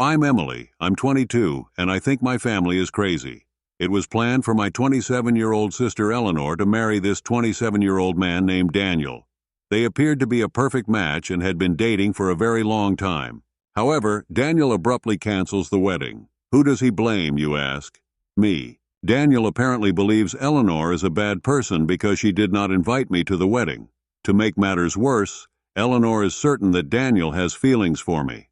I'm Emily, I'm 22, and I think my family is crazy. It was planned for my 27-year-old sister Eleanor to marry this 27-year-old man named Daniel. They appeared to be a perfect match and had been dating for a very long time. However, Daniel abruptly cancels the wedding. Who does he blame, you ask? Me. Daniel apparently believes Eleanor is a bad person because she did not invite me to the wedding. To make matters worse, Eleanor is certain that Daniel has feelings for me.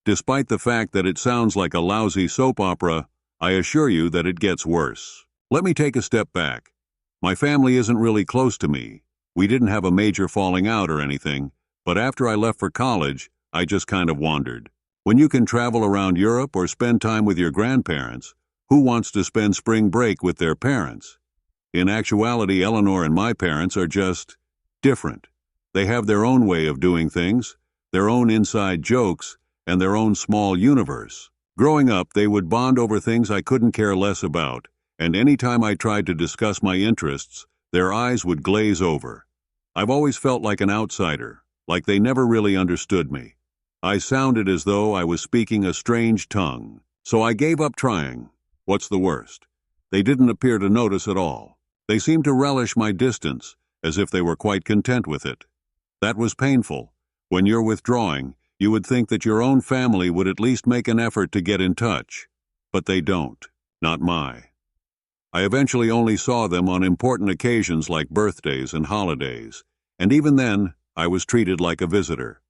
Despite the fact that it sounds like a lousy soap opera, I assure you that it gets worse. Let me take a step back. My family isn't really close to me. We didn't have a major falling out or anything, but after I left for college, I just kind of wandered. When you can travel around Europe or spend time with your grandparents, who wants to spend spring break with their parents? In actuality, Eleanor and my parents are just different. They have their own way of doing things, their own inside jokes, and their own small universe. Growing up, they would bond over things I couldn't care less about, and any time I tried to discuss my interests, their eyes would glaze over. I've always felt like an outsider, like they never really understood me. I sounded as though I was speaking a strange tongue, so I gave up trying. What's the worst? They didn't appear to notice at all. They seemed to relish my distance, as if they were quite content with it. That was painful. When you're withdrawing, you would think that your own family would at least make an effort to get in touch. But they don't. Not my. I eventually only saw them on important occasions like birthdays and holidays, and even then, I was treated like a visitor.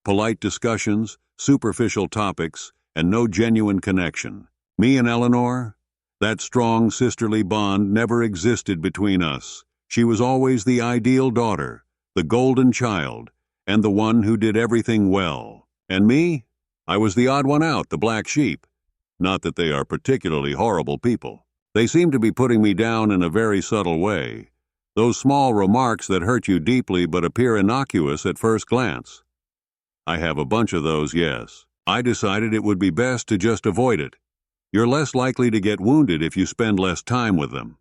Polite discussions, superficial topics, and no genuine connection. Me and Eleanor? That strong sisterly bond never existed between us. She was always the ideal daughter, the golden child, and the one who did everything well. And me? I was the odd one out, the black sheep. Not that they are particularly horrible people. They seem to be putting me down in a very subtle way. Those small remarks that hurt you deeply but appear innocuous at first glance. I have a bunch of those, yes. I decided it would be best to just avoid it. You're less likely to get wounded if you spend less time with them.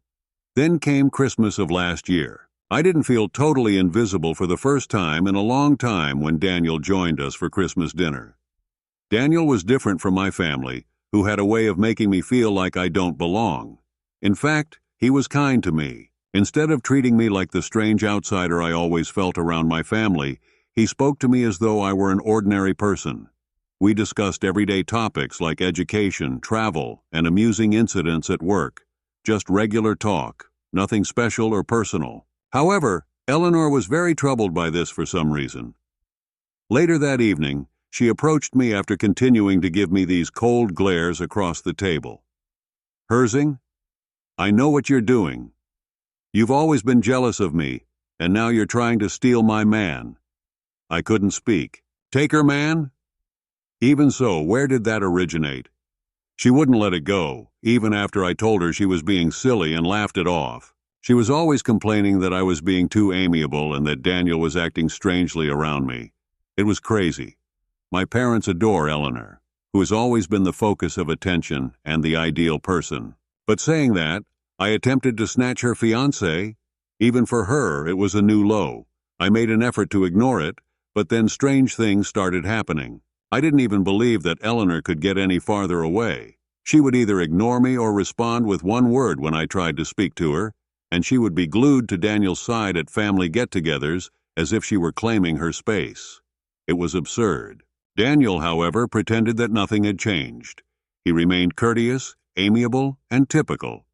Then came Christmas of last year. I didn't feel totally invisible for the first time in a long time when Daniel joined us for Christmas dinner. Daniel was different from my family, who had a way of making me feel like I don't belong. In fact, he was kind to me. Instead of treating me like the strange outsider I always felt around my family, he spoke to me as though I were an ordinary person. We discussed everyday topics like education, travel, and amusing incidents at work. Just regular talk, nothing special or personal. However, Eleanor was very troubled by this for some reason. Later that evening, she approached me after continuing to give me these cold glares across the table. "Herzing, I know what you're doing. You've always been jealous of me, and now you're trying to steal my man." I couldn't speak. "Take her man?" Even so, where did that originate? She wouldn't let it go, even after I told her she was being silly and laughed it off. She was always complaining that I was being too amiable and that Daniel was acting strangely around me. It was crazy. My parents adore Eleanor, who has always been the focus of attention and the ideal person. But saying that, I attempted to snatch her fiancé. Even for her, it was a new low. I made an effort to ignore it, but then strange things started happening. I didn't even believe that Eleanor could get any farther away. She would either ignore me or respond with one word when I tried to speak to her, and she would be glued to Daniel's side at family get-togethers as if she were claiming her space. It was absurd. Daniel, however, pretended that nothing had changed. He remained courteous, amiable, and typical.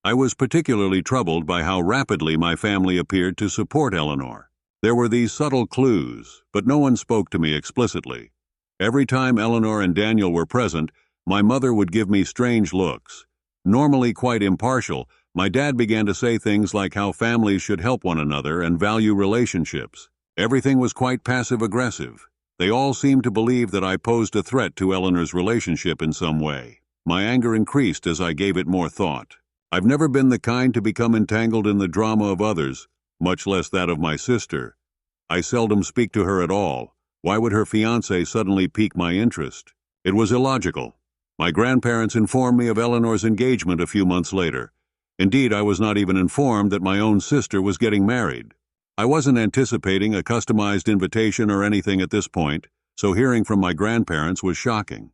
I was particularly troubled by how rapidly my family appeared to support Eleanor. There were these subtle clues, but no one spoke to me explicitly. Every time Eleanor and Daniel were present, my mother would give me strange looks. Normally quite impartial, my dad began to say things like how families should help one another and value relationships. Everything was quite passive-aggressive. They all seemed to believe that I posed a threat to Eleanor's relationship in some way. My anger increased as I gave it more thought. I've never been the kind to become entangled in the drama of others, much less that of my sister. I seldom speak to her at all. Why would her fiancé suddenly pique my interest? It was illogical. My grandparents informed me of Eleanor's engagement a few months later. Indeed, I was not even informed that my own sister was getting married. I wasn't anticipating a customized invitation or anything at this point, so hearing from my grandparents was shocking.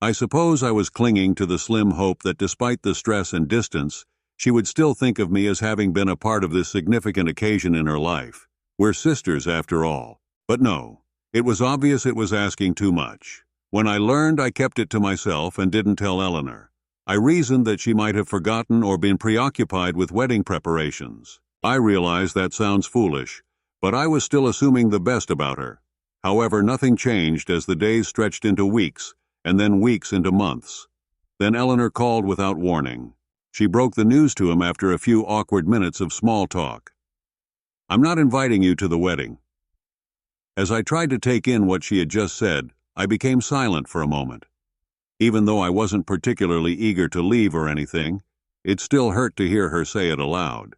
I suppose I was clinging to the slim hope that despite the stress and distance, she would still think of me as having been a part of this significant occasion in her life. We're sisters after all. But no, it was obvious it was asking too much. When I learned, I kept it to myself and didn't tell Eleanor. I reasoned that she might have forgotten or been preoccupied with wedding preparations. I realized that sounds foolish, but I was still assuming the best about her. However, nothing changed as the days stretched into weeks, and then weeks into months. Then Eleanor called without warning. She broke the news to him after a few awkward minutes of small talk. "I'm not inviting you to the wedding." As I tried to take in what she had just said, I became silent for a moment. Even though I wasn't particularly eager to leave or anything, it still hurt to hear her say it aloud.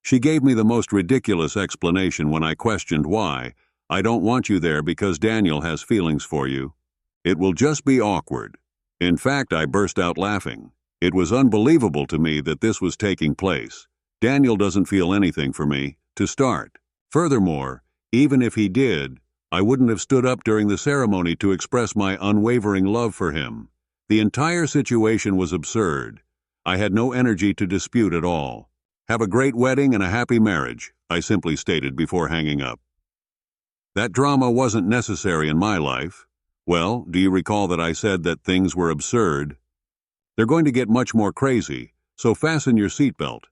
She gave me the most ridiculous explanation when I questioned why. "I don't want you there because Daniel has feelings for you. It will just be awkward." In fact, I burst out laughing. It was unbelievable to me that this was taking place. Daniel doesn't feel anything for me, to start. Furthermore, even if he did, I wouldn't have stood up during the ceremony to express my unwavering love for him. The entire situation was absurd. I had no energy to dispute at all. "Have a great wedding and a happy marriage," I simply stated before hanging up. That drama wasn't necessary in my life. Well, do you recall that I said that things were absurd? They're going to get much more crazy, so fasten your seatbelt.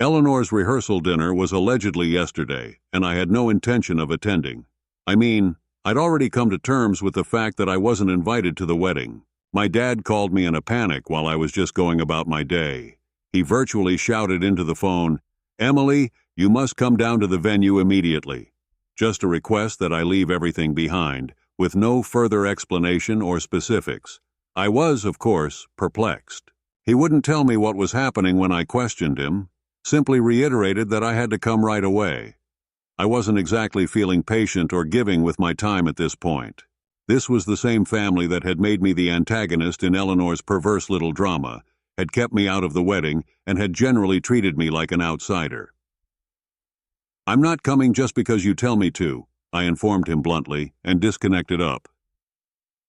Eleanor's rehearsal dinner was allegedly yesterday, and I had no intention of attending. I mean, I'd already come to terms with the fact that I wasn't invited to the wedding. My dad called me in a panic while I was just going about my day. He virtually shouted into the phone, "Emily, you must come down to the venue immediately." Just a request that I leave everything behind, with no further explanation or specifics. I was, of course, perplexed. He wouldn't tell me what was happening when I questioned him, simply reiterated that I had to come right away. I wasn't exactly feeling patient or giving with my time at this point. This was the same family that had made me the antagonist in Eleanor's perverse little drama, had kept me out of the wedding, and had generally treated me like an outsider. "I'm not coming just because you tell me to," I informed him bluntly, and disconnected up.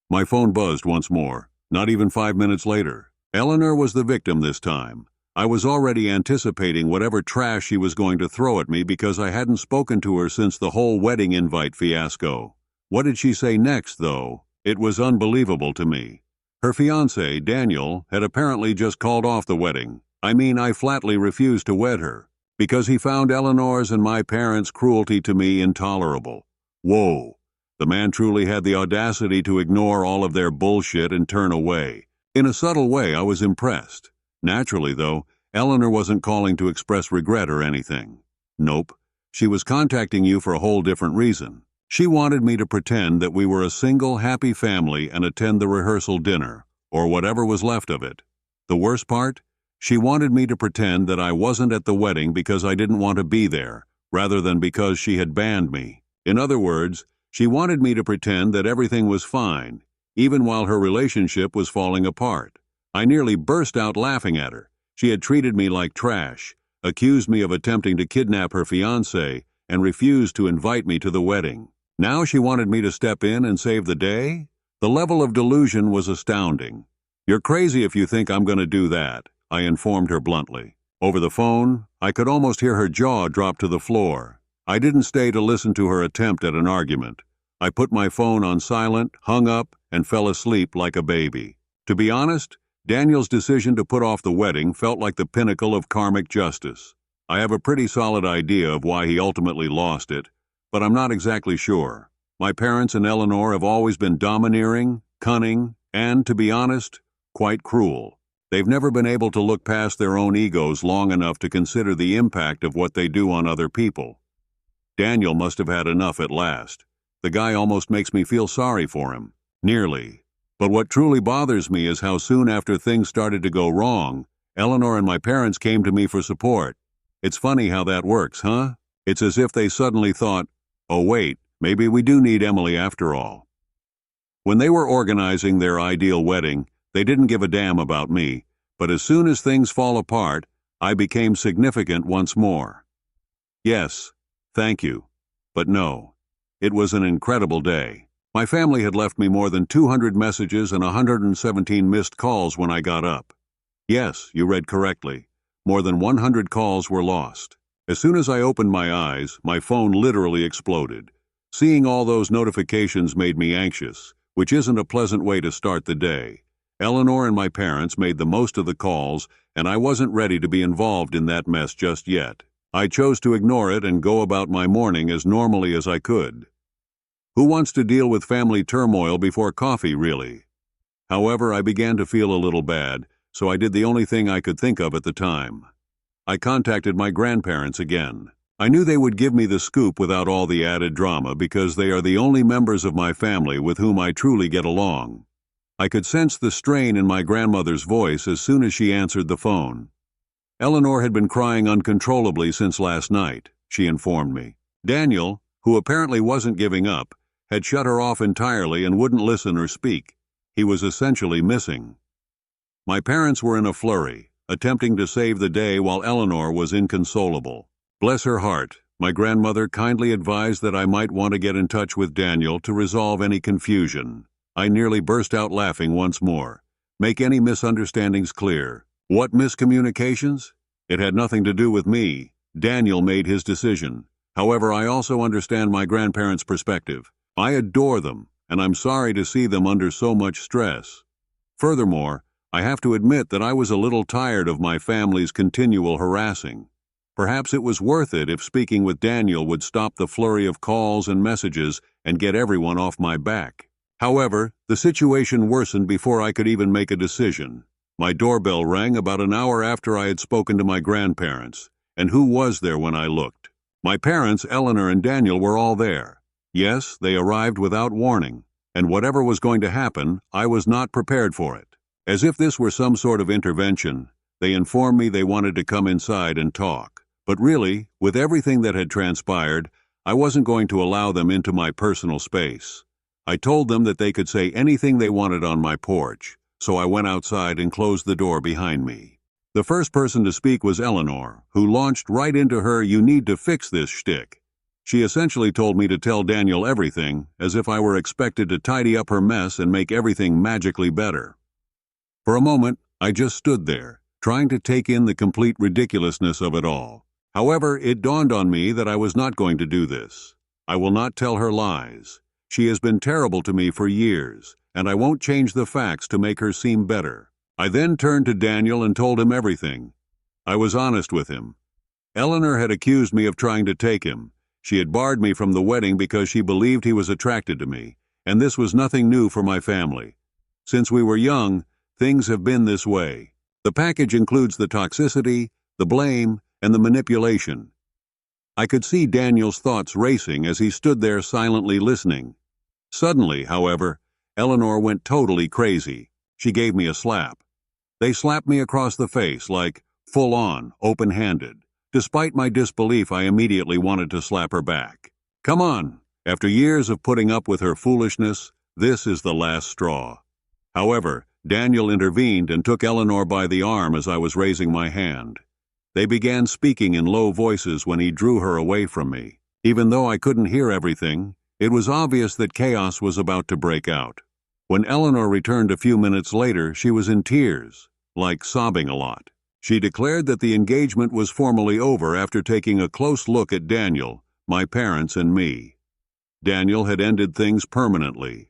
My phone buzzed once more, not even 5 minutes later. Eleanor was the victim this time. I was already anticipating whatever trash she was going to throw at me because I hadn't spoken to her since the whole wedding invite fiasco. What did she say next, though? It was unbelievable to me. Her fiancé, Daniel, had apparently just called off the wedding. I flatly refused to wed her, because he found Eleanor's and my parents' cruelty to me intolerable. Whoa! The man truly had the audacity to ignore all of their bullshit and turn away. In a subtle way, I was impressed. Naturally, though, Eleanor wasn't calling to express regret or anything. Nope. She was contacting you for a whole different reason. She wanted me to pretend that we were a single, happy family and attend the rehearsal dinner, or whatever was left of it. The worst part? She wanted me to pretend that I wasn't at the wedding because I didn't want to be there, rather than because she had banned me. In other words, she wanted me to pretend that everything was fine, even while her relationship was falling apart. I nearly burst out laughing at her. She had treated me like trash, accused me of attempting to kidnap her fiancé, and refused to invite me to the wedding. Now she wanted me to step in and save the day? The level of delusion was astounding. "You're crazy if you think I'm going to do that," I informed her bluntly. Over the phone, I could almost hear her jaw drop to the floor. I didn't stay to listen to her attempt at an argument. I put my phone on silent, hung up, and fell asleep like a baby. To be honest, Daniel's decision to put off the wedding felt like the pinnacle of karmic justice. I have a pretty solid idea of why he ultimately lost it, but I'm not exactly sure. My parents and Eleanor have always been domineering, cunning, and, to be honest, quite cruel. They've never been able to look past their own egos long enough to consider the impact of what they do on other people. Daniel must have had enough at last. The guy almost makes me feel sorry for him. Nearly. But what truly bothers me is how soon after things started to go wrong, Eleanor and my parents came to me for support. It's funny how that works, huh? It's as if they suddenly thought, "Oh wait, maybe we do need Emily after all." When they were organizing their ideal wedding, they didn't give a damn about me, but as soon as things fall apart, I became significant once more. Yes, thank you, but no. It was an incredible day. My family had left me more than 200 messages and 117 missed calls when I got up. Yes, you read correctly. More than 100 calls were lost. As soon as I opened my eyes, my phone literally exploded. Seeing all those notifications made me anxious, which isn't a pleasant way to start the day. Eleanor and my parents made the most of the calls, and I wasn't ready to be involved in that mess just yet. I chose to ignore it and go about my morning as normally as I could. Who wants to deal with family turmoil before coffee, really? However, I began to feel a little bad, so I did the only thing I could think of at the time. I contacted my grandparents again. I knew they would give me the scoop without all the added drama because they are the only members of my family with whom I truly get along. I could sense the strain in my grandmother's voice as soon as she answered the phone. Eleanor had been crying uncontrollably since last night, she informed me. Daniel, who apparently wasn't giving up, had shut her off entirely and wouldn't listen or speak. He was essentially missing. My parents were in a flurry, attempting to save the day while Eleanor was inconsolable. Bless her heart, my grandmother kindly advised that I might want to get in touch with Daniel to resolve any confusion. I nearly burst out laughing once more. Make any misunderstandings clear. What miscommunications? It had nothing to do with me. Daniel made his decision. However, I also understand my grandparents' perspective. I adore them, and I'm sorry to see them under so much stress. Furthermore, I have to admit that I was a little tired of my family's continual harassing. Perhaps it was worth it if speaking with Daniel would stop the flurry of calls and messages and get everyone off my back. However, the situation worsened before I could even make a decision. My doorbell rang about an hour after I had spoken to my grandparents, and who was there when I looked? My parents, Eleanor and Daniel, were all there. Yes, they arrived without warning, and whatever was going to happen, I was not prepared for it. As if this were some sort of intervention, they informed me they wanted to come inside and talk. But really, with everything that had transpired, I wasn't going to allow them into my personal space. I told them that they could say anything they wanted on my porch, so I went outside and closed the door behind me. The first person to speak was Eleanor, who launched right into her "you need to fix this" shtick. She essentially told me to tell Daniel everything, as if I were expected to tidy up her mess and make everything magically better. For a moment, I just stood there, trying to take in the complete ridiculousness of it all. However, it dawned on me that I was not going to do this. I will not tell her lies. She has been terrible to me for years, and I won't change the facts to make her seem better. I then turned to Daniel and told him everything. I was honest with him. Eleanor had accused me of trying to take him. She had barred me from the wedding because she believed he was attracted to me, and this was nothing new for my family. Since we were young, things have been this way. The package includes the toxicity, the blame, and the manipulation. I could see Daniel's thoughts racing as he stood there silently listening. Suddenly, however, Eleanor went totally crazy. She gave me a slap. They slapped me across the face, like, full-on, open-handed. Despite my disbelief, I immediately wanted to slap her back. Come on! After years of putting up with her foolishness, this is the last straw. However, Daniel intervened and took Eleanor by the arm as I was raising my hand. They began speaking in low voices when he drew her away from me. Even though I couldn't hear everything, it was obvious that chaos was about to break out. When Eleanor returned a few minutes later, she was in tears, like sobbing a lot. She declared that the engagement was formally over after taking a close look at Daniel, my parents, and me. Daniel had ended things permanently.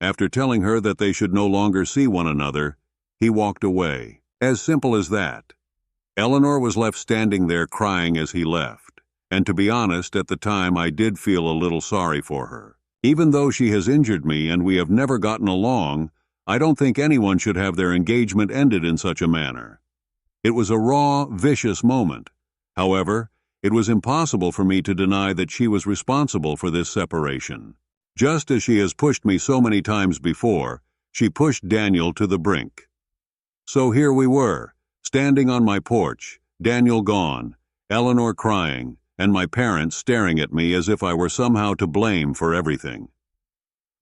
After telling her that they should no longer see one another, he walked away. As simple as that. Eleanor was left standing there crying as he left, and to be honest, at the time I did feel a little sorry for her. Even though she has injured me and we have never gotten along, I don't think anyone should have their engagement ended in such a manner. It was a raw, vicious moment. However, it was impossible for me to deny that she was responsible for this separation. Just as she has pushed me so many times before, she pushed Daniel to the brink. So here we were, standing on my porch, Daniel gone, Eleanor crying, and my parents staring at me as if I were somehow to blame for everything.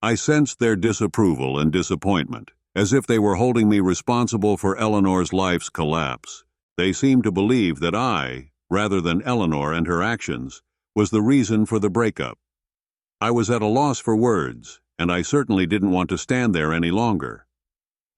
I sensed their disapproval and disappointment, as if they were holding me responsible for Eleanor's life's collapse. They seemed to believe that I, rather than Eleanor and her actions, was the reason for the breakup. I was at a loss for words, and I certainly didn't want to stand there any longer.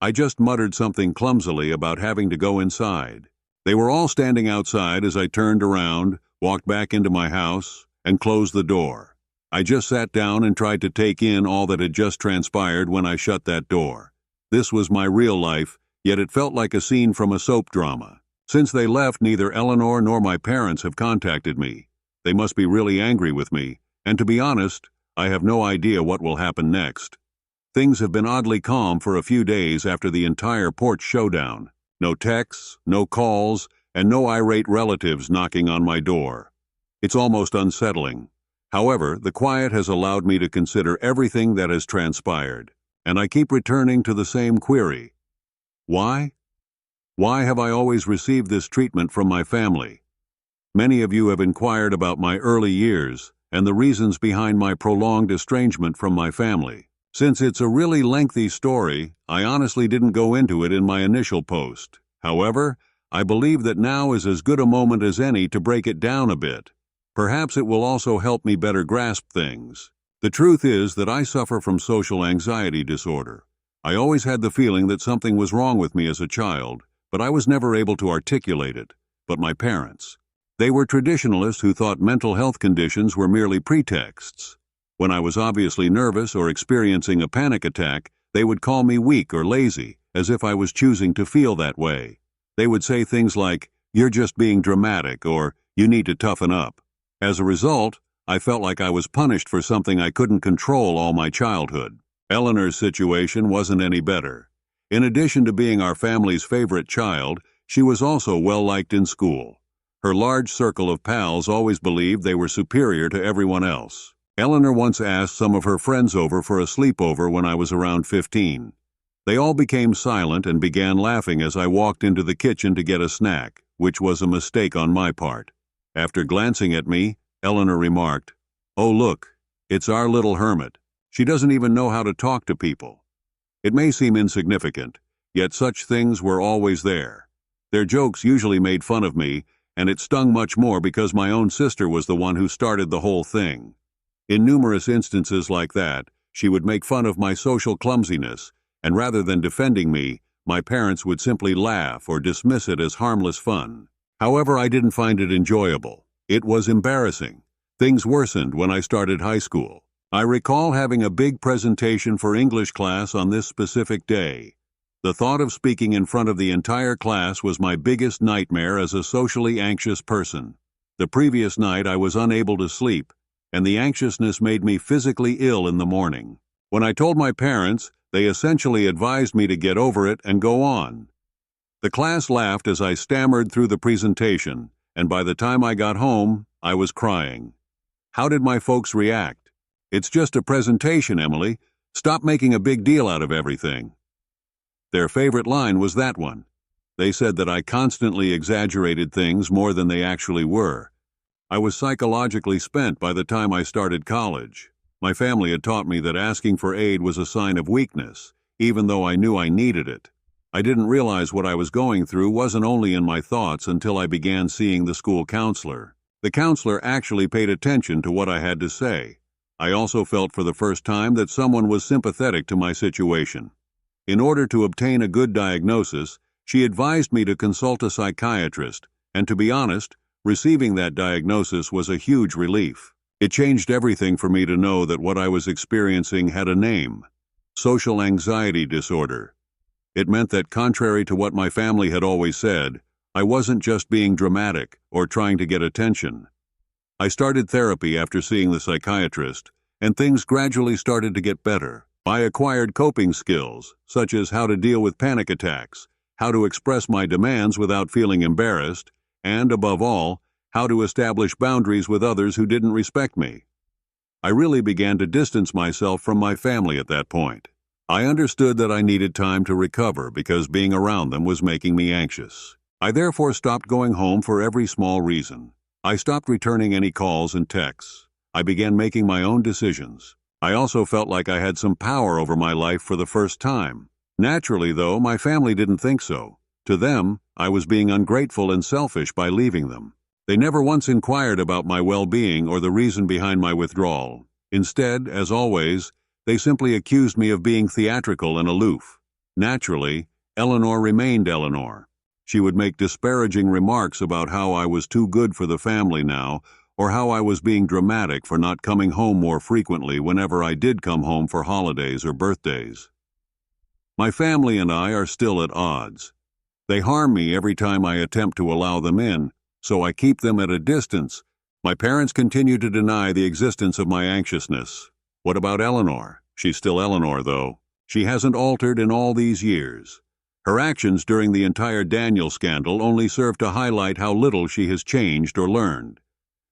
I just muttered something clumsily about having to go inside. They were all standing outside as I turned around, walked back into my house, and closed the door. I just sat down and tried to take in all that had just transpired when I shut that door. This was my real life, yet it felt like a scene from a soap drama. Since they left, neither Eleanor nor my parents have contacted me. They must be really angry with me, and to be honest, I have no idea what will happen next. Things have been oddly calm for a few days after the entire porch showdown. No texts, no calls, and no irate relatives knocking on my door. It's almost unsettling. However, the quiet has allowed me to consider everything that has transpired, and I keep returning to the same query. Why? Why have I always received this treatment from my family? Many of you have inquired about my early years and the reasons behind my prolonged estrangement from my family. Since it's a really lengthy story, I honestly didn't go into it in my initial post. However, I believe that now is as good a moment as any to break it down a bit. Perhaps it will also help me better grasp things. The truth is that I suffer from social anxiety disorder. I always had the feeling that something was wrong with me as a child, but I was never able to articulate it. But my parents. They were traditionalists who thought mental health conditions were merely pretexts. When I was obviously nervous or experiencing a panic attack, they would call me weak or lazy, as if I was choosing to feel that way. They would say things like, "You're just being dramatic," or "You need to toughen up." As a result, I felt like I was punished for something I couldn't control all my childhood. Eleanor's situation wasn't any better. In addition to being our family's favorite child, she was also well-liked in school. Her large circle of pals always believed they were superior to everyone else. Eleanor once asked some of her friends over for a sleepover when I was around 15. They all became silent and began laughing as I walked into the kitchen to get a snack, which was a mistake on my part. After glancing at me, Eleanor remarked, "Oh look, it's our little hermit. She doesn't even know how to talk to people." It may seem insignificant, yet such things were always there. Their jokes usually made fun of me, and it stung much more because my own sister was the one who started the whole thing. In numerous instances like that, she would make fun of my social clumsiness, and rather than defending me, my parents would simply laugh or dismiss it as harmless fun. However, I didn't find it enjoyable. It was embarrassing. Things worsened when I started high school. I recall having a big presentation for English class on this specific day. The thought of speaking in front of the entire class was my biggest nightmare as a socially anxious person. The previous night I was unable to sleep, and the anxiousness made me physically ill in the morning. When I told my parents, they essentially advised me to get over it and go on. The class laughed as I stammered through the presentation, and by the time I got home, I was crying. How did my folks react? "It's just a presentation, Emily. Stop making a big deal out of everything." Their favorite line was that one. They said that I constantly exaggerated things more than they actually were. I was psychologically spent by the time I started college. My family had taught me that asking for aid was a sign of weakness, even though I knew I needed it. I didn't realize what I was going through wasn't only in my thoughts until I began seeing the school counselor. The counselor actually paid attention to what I had to say. I also felt for the first time that someone was sympathetic to my situation. In order to obtain a good diagnosis, she advised me to consult a psychiatrist, and to be honest, receiving that diagnosis was a huge relief. It changed everything for me to know that what I was experiencing had a name: social anxiety disorder. It meant that, contrary to what my family had always said, I wasn't just being dramatic or trying to get attention. I started therapy after seeing the psychiatrist, and things gradually started to get better. I acquired coping skills, such as how to deal with panic attacks, how to express my demands without feeling embarrassed, and, above all, how to establish boundaries with others who didn't respect me. I really began to distance myself from my family at that point. I understood that I needed time to recover because being around them was making me anxious. I therefore stopped going home for every small reason. I stopped returning any calls and texts. I began making my own decisions. I also felt like I had some power over my life for the first time. Naturally, though, my family didn't think so. To them, I was being ungrateful and selfish by leaving them. They never once inquired about my well-being or the reason behind my withdrawal. Instead, as always, They simply accused me of being theatrical and aloof. Naturally, Eleanor remained Eleanor. She would make disparaging remarks about how I was too good for the family now, or how I was being dramatic for not coming home more frequently whenever I did come home for holidays or birthdays. My family and I are still at odds. They harm me every time I attempt to allow them in, so I keep them at a distance. My parents continue to deny the existence of my anxiousness. What about Eleanor? She's still Eleanor, though. She hasn't altered in all these years. Her actions during the entire Daniel scandal only serve to highlight how little she has changed or learned.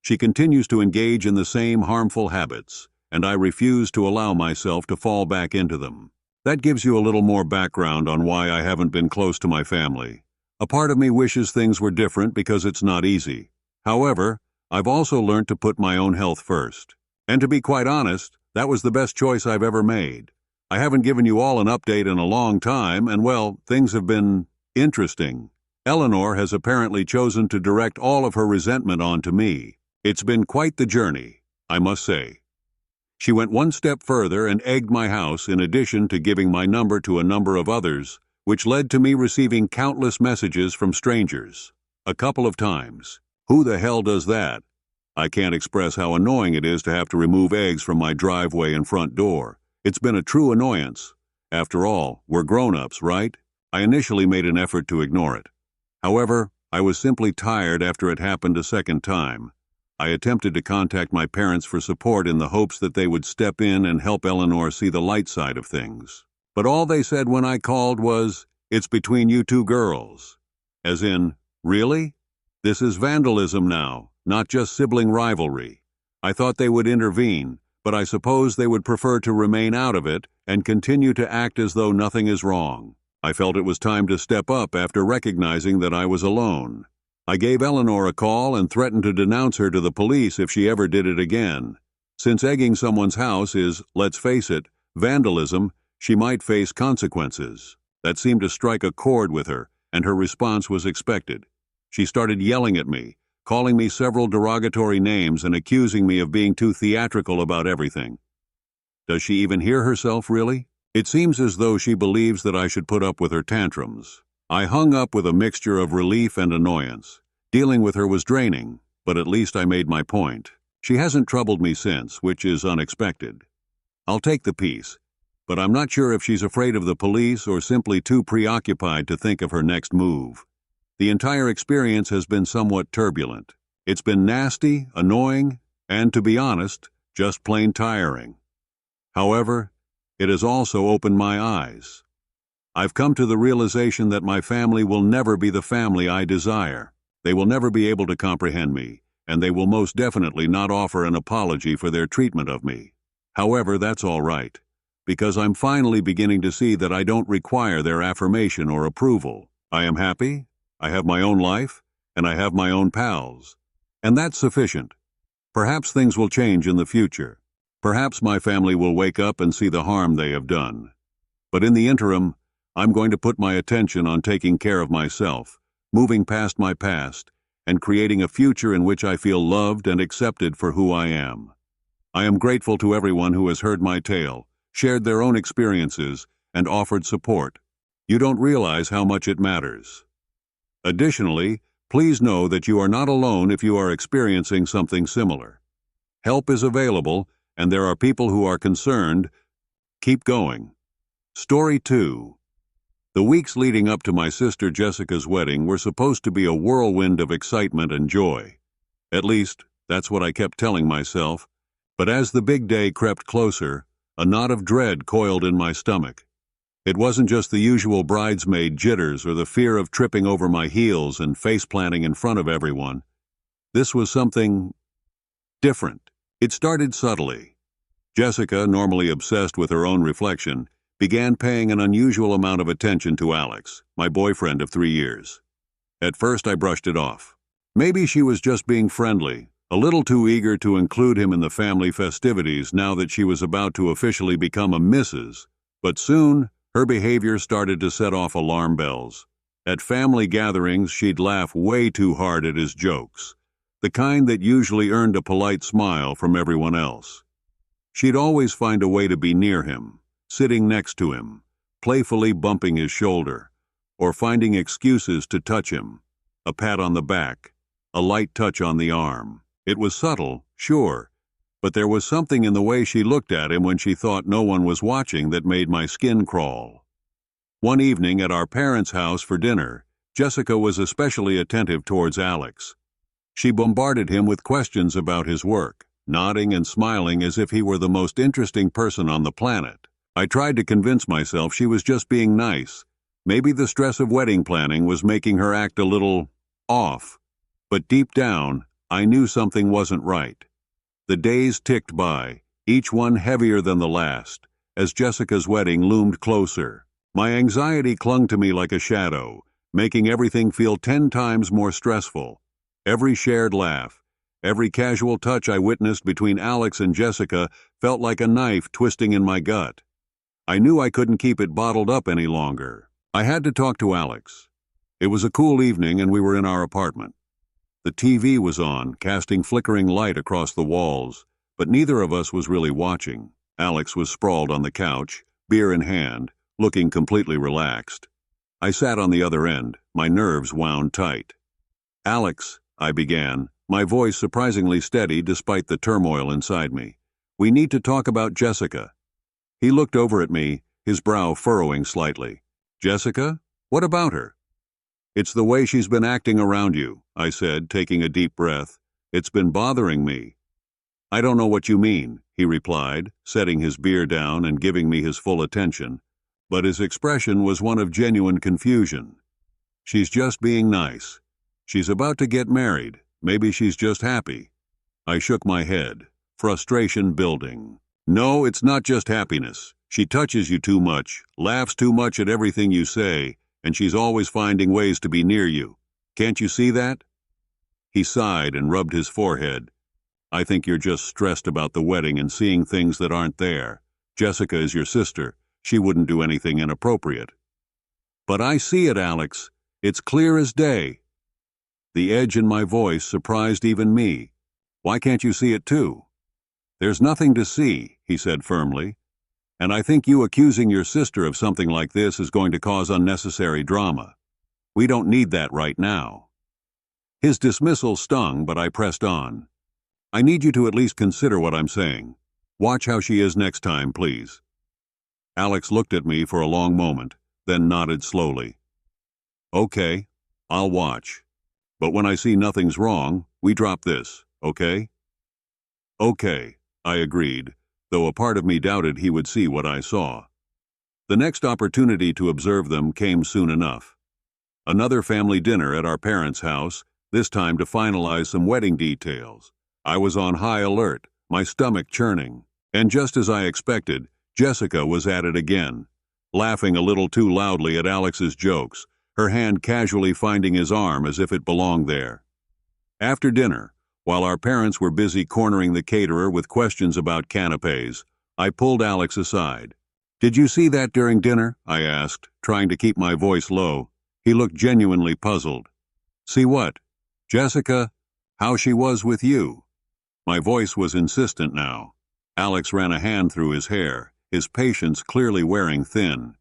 She continues to engage in the same harmful habits, and I refuse to allow myself to fall back into them. That gives you a little more background on why I haven't been close to my family. A part of me wishes things were different because it's not easy. However, I've also learned to put my own health first. And to be quite honest, that was the best choice I've ever made. I haven't given you all an update in a long time, and well, things have been interesting. Eleanor has apparently chosen to direct all of her resentment onto me. It's been quite the journey, I must say. She went one step further and egged my house in addition to giving my number to a number of others, which led to me receiving countless messages from strangers. A couple of times. Who the hell does that? I can't express how annoying it is to have to remove eggs from my driveway and front door. It's been a true annoyance. After all, we're grown-ups, right? I initially made an effort to ignore it. However, I was simply tired after it happened a second time. I attempted to contact my parents for support in the hopes that they would step in and help Eleanor see the light side of things. But all they said when I called was, "It's between you two girls." As in, really? This is vandalism now, not just sibling rivalry. I thought they would intervene, but I suppose they would prefer to remain out of it and continue to act as though nothing is wrong. I felt it was time to step up after recognizing that I was alone. I gave Eleanor a call and threatened to denounce her to the police if she ever did it again. Since egging someone's house is, let's face it, vandalism, she might face consequences. That seemed to strike a chord with her, and her response was expected. She started yelling at me, calling me several derogatory names and accusing me of being too theatrical about everything. Does she even hear herself, really? It seems as though she believes that I should put up with her tantrums. I hung up with a mixture of relief and annoyance. Dealing with her was draining, but at least I made my point. She hasn't troubled me since, which is unexpected. I'll take the peace, but I'm not sure if she's afraid of the police or simply too preoccupied to think of her next move. The entire experience has been somewhat turbulent. It's been nasty, annoying, and, to be honest, just plain tiring. However, it has also opened my eyes. I've come to the realization that my family will never be the family I desire. They will never be able to comprehend me, and they will most definitely not offer an apology for their treatment of me. However, that's all right, because I'm finally beginning to see that I don't require their affirmation or approval. I am happy, I have my own life, and I have my own pals. And that's sufficient. Perhaps things will change in the future. Perhaps my family will wake up and see the harm they have done. But in the interim, I'm going to put my attention on taking care of myself, moving past my past, and creating a future in which I feel loved and accepted for who I am. I am grateful to everyone who has heard my tale, shared their own experiences, and offered support. You don't realize how much it matters. Additionally, please know that you are not alone if you are experiencing something similar. Help is available, and there are people who are concerned. Keep going. Story 2. The weeks leading up to my sister Jessica's wedding were supposed to be a whirlwind of excitement and joy. At least, that's what I kept telling myself. But as the big day crept closer, a knot of dread coiled in my stomach. It wasn't just the usual bridesmaid jitters or the fear of tripping over my heels and face-planting in front of everyone. This was something different. It started subtly. Jessica, normally obsessed with her own reflection, began paying an unusual amount of attention to Alex, my boyfriend of 3 years. At first I brushed it off. Maybe she was just being friendly, a little too eager to include him in the family festivities now that she was about to officially become a Mrs. But soon, her behavior started to set off alarm bells. At family gatherings, she'd laugh way too hard at his jokes, the kind that usually earned a polite smile from everyone else. She'd always find a way to be near him, sitting next to him, playfully bumping his shoulder, or finding excuses to touch him. A pat on the back, a light touch on the arm. It was subtle, sure, but there was something in the way she looked at him when she thought no one was watching that made my skin crawl. One evening at our parents' house for dinner, Jessica was especially attentive towards Alex. She bombarded him with questions about his work, nodding and smiling as if he were the most interesting person on the planet. I tried to convince myself she was just being nice. Maybe the stress of wedding planning was making her act a little off. But deep down, I knew something wasn't right. The days ticked by, each one heavier than the last, as Jessica's wedding loomed closer. My anxiety clung to me like a shadow, making everything feel 10 times more stressful. Every shared laugh, every casual touch I witnessed between Alex and Jessica felt like a knife twisting in my gut. I knew I couldn't keep it bottled up any longer. I had to talk to Alex. It was a cool evening and we were in our apartment. The TV was on, casting flickering light across the walls, but neither of us was really watching. Alex was sprawled on the couch, beer in hand, looking completely relaxed. I sat on the other end, my nerves wound tight. "Alex," I began, my voice surprisingly steady despite the turmoil inside me. "We need to talk about Jessica." He looked over at me, his brow furrowing slightly. "Jessica? What about her?" "It's the way she's been acting around you," I said, taking a deep breath. "It's been bothering me." "I don't know what you mean," he replied, setting his beer down and giving me his full attention, but his expression was one of genuine confusion. "She's just being nice. She's about to get married. Maybe she's just happy." I shook my head, frustration building. "No, it's not just happiness. She touches you too much, laughs too much at everything you say, and she's always finding ways to be near you. Can't you see that?" He sighed and rubbed his forehead. "I think you're just stressed about the wedding and seeing things that aren't there. Jessica is your sister. She wouldn't do anything inappropriate." "But I see it, Alex. It's clear as day." The edge in my voice surprised even me. "Why can't you see it too?" "There's nothing to see," he said firmly. "And I think you accusing your sister of something like this is going to cause unnecessary drama. We don't need that right now." His dismissal stung, but I pressed on. "I need you to at least consider what I'm saying. Watch how she is next time, please." Alex looked at me for a long moment, then nodded slowly. "Okay, I'll watch. But when I see nothing's wrong, we drop this, okay?" "Okay," I agreed, though a part of me doubted he would see what I saw. The next opportunity to observe them came soon enough. Another family dinner at our parents' house, this time to finalize some wedding details. I was on high alert, my stomach churning, and just as I expected, Jessica was at it again, laughing a little too loudly at Alex's jokes, her hand casually finding his arm as if it belonged there. After dinner, while our parents were busy cornering the caterer with questions about canapes, I pulled Alex aside. "Did you see that during dinner?" I asked, trying to keep my voice low. He looked genuinely puzzled. "See what?" "Jessica, how she was with you." My voice was insistent now. Alex ran a hand through his hair, his patience clearly wearing thin.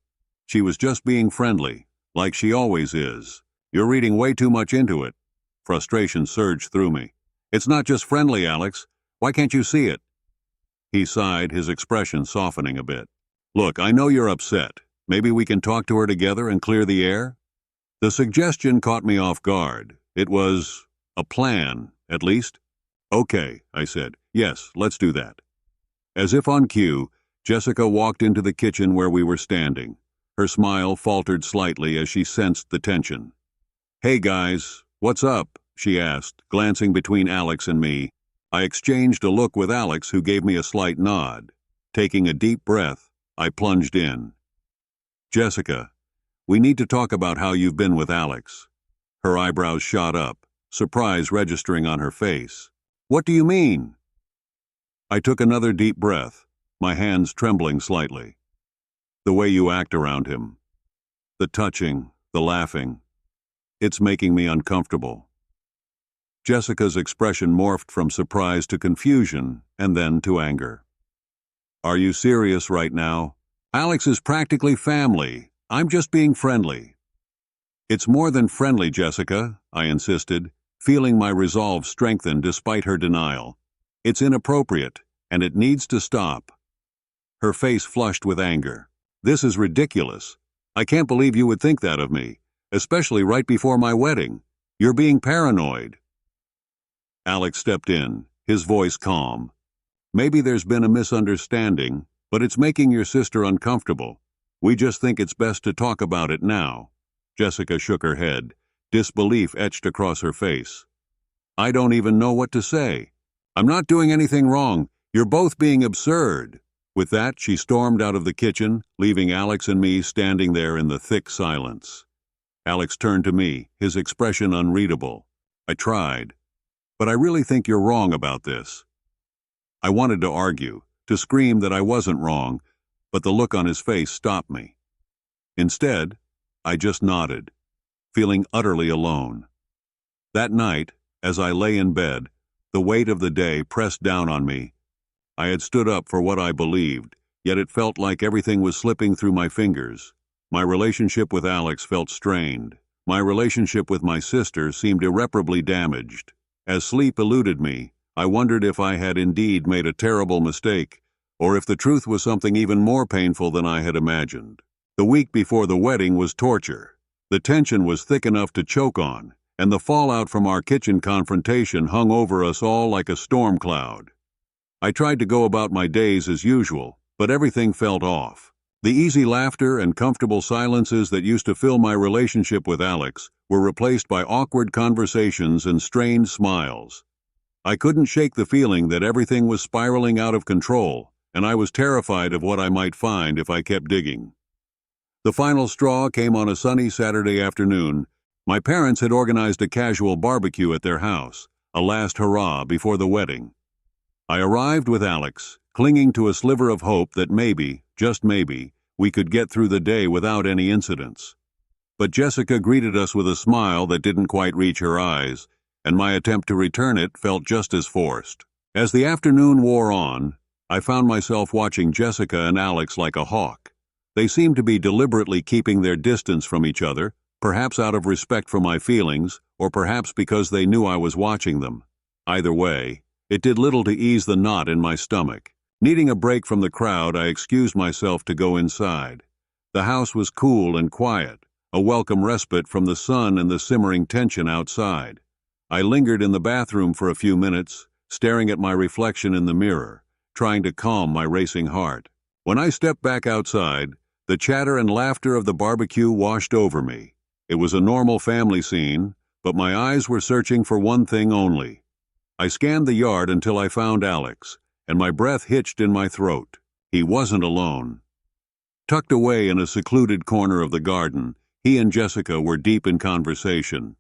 "She was just being friendly, like she always is. You're reading way too much into it." Frustration surged through me. "It's not just friendly, Alex. Why can't you see it?" He sighed, his expression softening a bit. "Look, I know you're upset. Maybe we can talk to her together and clear the air?" The suggestion caught me off guard. It was a plan, at least. "Okay," I said. "Yes, let's do that." As if on cue, Jessica walked into the kitchen where we were standing. Her smile faltered slightly as she sensed the tension. "Hey guys, what's up?" she asked, glancing between Alex and me. I exchanged a look with Alex, who gave me a slight nod. Taking a deep breath, I plunged in. "Jessica, we need to talk about how you've been with Alex." Her eyebrows shot up, surprise registering on her face. "What do you mean?" I took another deep breath, my hands trembling slightly. "The way you act around him. The touching, the laughing. It's making me uncomfortable." Jessica's expression morphed from surprise to confusion and then to anger. Are you serious right now? Alex is practically family. I'm just being friendly. It's more than friendly, Jessica, I insisted, feeling my resolve strengthen despite her denial. It's inappropriate, and it needs to stop. Her face flushed with anger. This is ridiculous. I can't believe you would think that of me, especially right before my wedding. You're being paranoid. Alex stepped in, his voice calm. Maybe there's been a misunderstanding, but it's making your sister uncomfortable. We just think it's best to talk about it now. Jessica shook her head, disbelief etched across her face. I don't even know what to say. I'm not doing anything wrong. You're both being absurd. With that, she stormed out of the kitchen, leaving Alex and me standing there in the thick silence. Alex turned to me, his expression unreadable. I tried. But I really think you're wrong about this. I wanted to argue, to scream that I wasn't wrong, but the look on his face stopped me. Instead, I just nodded, feeling utterly alone. That night, as I lay in bed, the weight of the day pressed down on me. I had stood up for what I believed, yet it felt like everything was slipping through my fingers. My relationship with Alex felt strained. My relationship with my sister seemed irreparably damaged. As sleep eluded me, I wondered if I had indeed made a terrible mistake, or if the truth was something even more painful than I had imagined. The week before the wedding was torture. The tension was thick enough to choke on, and the fallout from our kitchen confrontation hung over us all like a storm cloud. I tried to go about my days as usual, but everything felt off. The easy laughter and comfortable silences that used to fill my relationship with Alex were replaced by awkward conversations and strained smiles. I couldn't shake the feeling that everything was spiraling out of control, and I was terrified of what I might find if I kept digging. The final straw came on a sunny Saturday afternoon. My parents had organized a casual barbecue at their house, a last hurrah before the wedding. I arrived with Alex, clinging to a sliver of hope that maybe, just maybe, we could get through the day without any incidents. But Jessica greeted us with a smile that didn't quite reach her eyes, and my attempt to return it felt just as forced. As the afternoon wore on, I found myself watching Jessica and Alex like a hawk. They seemed to be deliberately keeping their distance from each other, perhaps out of respect for my feelings, or perhaps because they knew I was watching them. Either way, it did little to ease the knot in my stomach. Needing a break from the crowd, I excused myself to go inside. The house was cool and quiet, a welcome respite from the sun and the simmering tension outside. I lingered in the bathroom for a few minutes, staring at my reflection in the mirror, trying to calm my racing heart. When I stepped back outside, the chatter and laughter of the barbecue washed over me. It was a normal family scene, but my eyes were searching for one thing only. I scanned the yard until I found Alex, and my breath hitched in my throat. He wasn't alone. Tucked away in a secluded corner of the garden, he and Jessica were deep in conversation.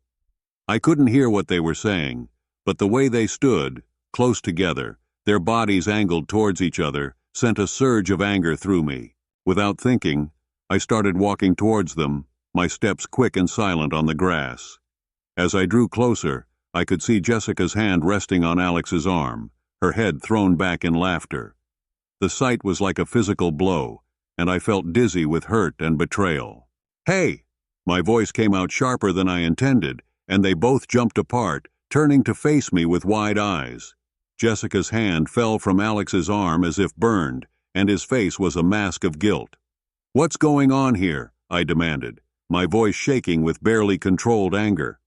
I couldn't hear what they were saying, but the way they stood, close together, their bodies angled towards each other, sent a surge of anger through me. Without thinking, I started walking towards them, my steps quick and silent on the grass. As I drew closer, I could see Jessica's hand resting on Alex's arm, her head thrown back in laughter. The sight was like a physical blow, and I felt dizzy with hurt and betrayal. "Hey!" My voice came out sharper than I intended, and they both jumped apart, turning to face me with wide eyes. Jessica's hand fell from Alex's arm as if burned, and his face was a mask of guilt. "What's going on here?" I demanded, my voice shaking with barely controlled anger.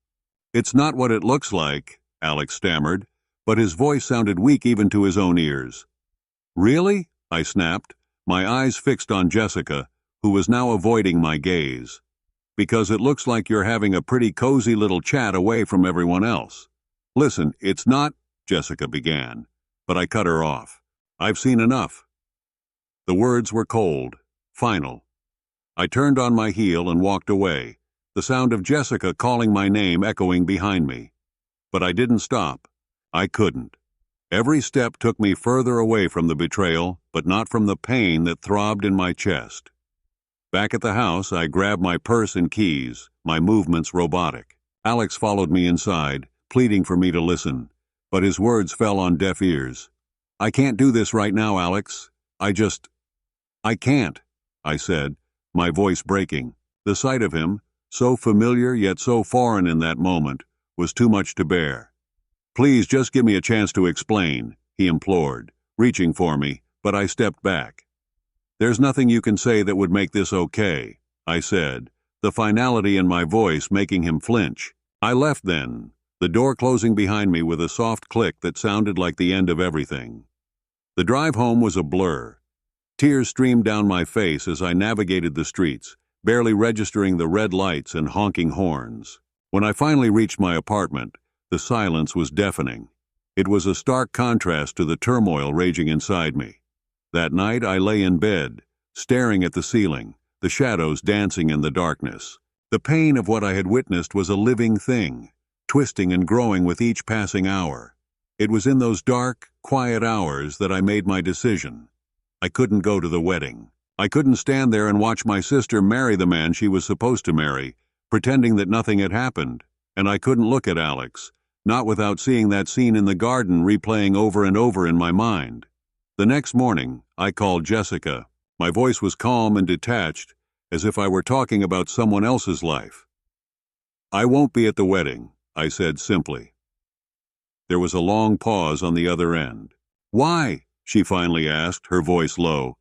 "It's not what it looks like," Alex stammered, but his voice sounded weak even to his own ears. "Really?" I snapped, my eyes fixed on Jessica, who was now avoiding my gaze. "Because it looks like you're having a pretty cozy little chat away from everyone else." "Listen, it's not," Jessica began, but I cut her off. "I've seen enough." The words were cold, final. I turned on my heel and walked away, the sound of Jessica calling my name echoing behind me. But I didn't stop. I couldn't. Every step took me further away from the betrayal, but not from the pain that throbbed in my chest. Back at the house, I grabbed my purse and keys, my movements robotic. Alex followed me inside, pleading for me to listen, but his words fell on deaf ears. "I can't do this right now, Alex. I can't, I said, my voice breaking. The sight of him, so familiar yet so foreign in that moment, was too much to bear. Please just give me a chance to explain, he implored, reaching for me, but I stepped back. There's nothing you can say that would make this okay, I said, the finality in my voice making him flinch. I left then, the door closing behind me with a soft click that sounded like the end of everything. The drive home was a blur. Tears streamed down my face as I navigated the streets, barely registering the red lights and honking horns. When I finally reached my apartment, the silence was deafening. It was a stark contrast to the turmoil raging inside me. That night I lay in bed, staring at the ceiling, the shadows dancing in the darkness. The pain of what I had witnessed was a living thing, twisting and growing with each passing hour. It was in those dark, quiet hours that I made my decision. I couldn't go to the wedding. I couldn't stand there and watch my sister marry the man she was supposed to marry, pretending that nothing had happened. And I couldn't look at Alex, not without seeing that scene in the garden replaying over and over in my mind. The next morning, I called Jessica. My voice was calm and detached, as if I were talking about someone else's life. I won't be at the wedding, I said simply. There was a long pause on the other end. Why? She finally asked, her voice low.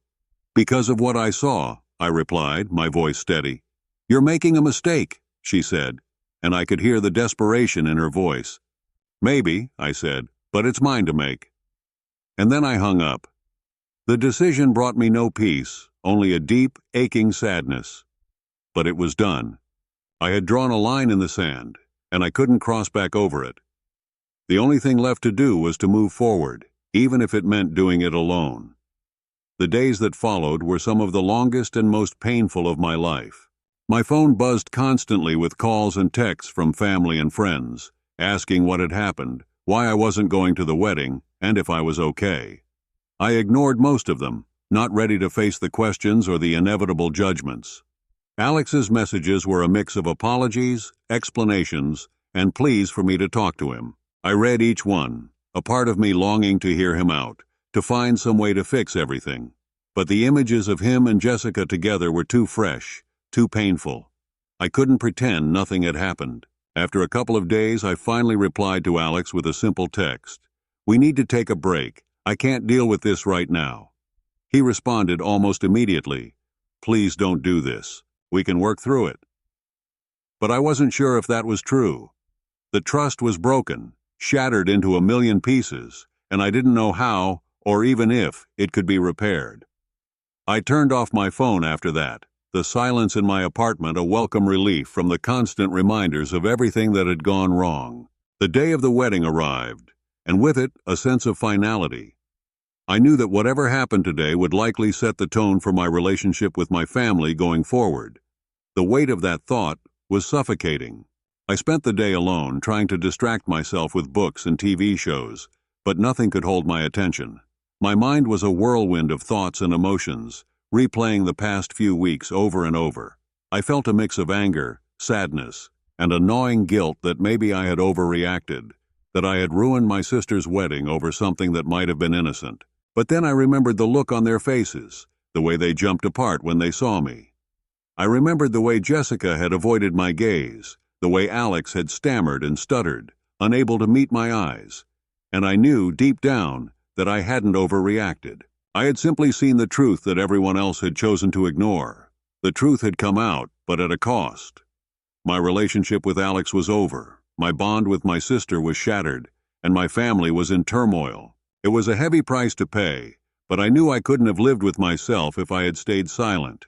Because of what I saw, I replied, my voice steady. You're making a mistake, she said, and I could hear the desperation in her voice. Maybe, I said, but it's mine to make. And then I hung up. The decision brought me no peace, only a deep, aching sadness. But it was done. I had drawn a line in the sand, and I couldn't cross back over it. The only thing left to do was to move forward, even if it meant doing it alone. The days that followed were some of the longest and most painful of my life. My phone buzzed constantly with calls and texts from family and friends, asking what had happened, why I wasn't going to the wedding, and if I was okay. I ignored most of them, not ready to face the questions or the inevitable judgments. Alex's messages were a mix of apologies, explanations, and pleas for me to talk to him. I read each one, a part of me longing to hear him out, to find some way to fix everything. But the images of him and Jessica together were too fresh, too painful. I couldn't pretend nothing had happened. After a couple of days, I finally replied to Alex with a simple text. We need to take a break. I can't deal with this right now. He responded almost immediately. Please don't do this. We can work through it. But I wasn't sure if that was true. The trust was broken, shattered into a million pieces, and I didn't know how, or even if, it could be repaired. I turned off my phone after that, the silence in my apartment a welcome relief from the constant reminders of everything that had gone wrong. The day of the wedding arrived, and with it, a sense of finality. I knew that whatever happened today would likely set the tone for my relationship with my family going forward. The weight of that thought was suffocating. I spent the day alone, trying to distract myself with books and TV shows, but nothing could hold my attention. My mind was a whirlwind of thoughts and emotions, replaying the past few weeks over and over. I felt a mix of anger, sadness, and a gnawing guilt that maybe I had overreacted, that I had ruined my sister's wedding over something that might have been innocent. But then I remembered the look on their faces, the way they jumped apart when they saw me. I remembered the way Jessica had avoided my gaze, the way Alex had stammered and stuttered, unable to meet my eyes, and I knew deep down that I hadn't overreacted. I had simply seen the truth that everyone else had chosen to ignore. The truth had come out, but at a cost. My relationship with Alex was over, my bond with my sister was shattered, and my family was in turmoil. It was a heavy price to pay, but I knew I couldn't have lived with myself if I had stayed silent.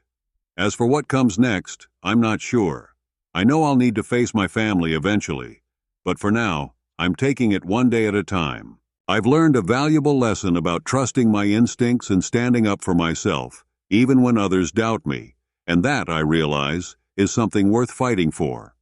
As for what comes next, I'm not sure. I know I'll need to face my family eventually, but for now, I'm taking it one day at a time. I've learned a valuable lesson about trusting my instincts and standing up for myself, even when others doubt me, and that, I realize, is something worth fighting for.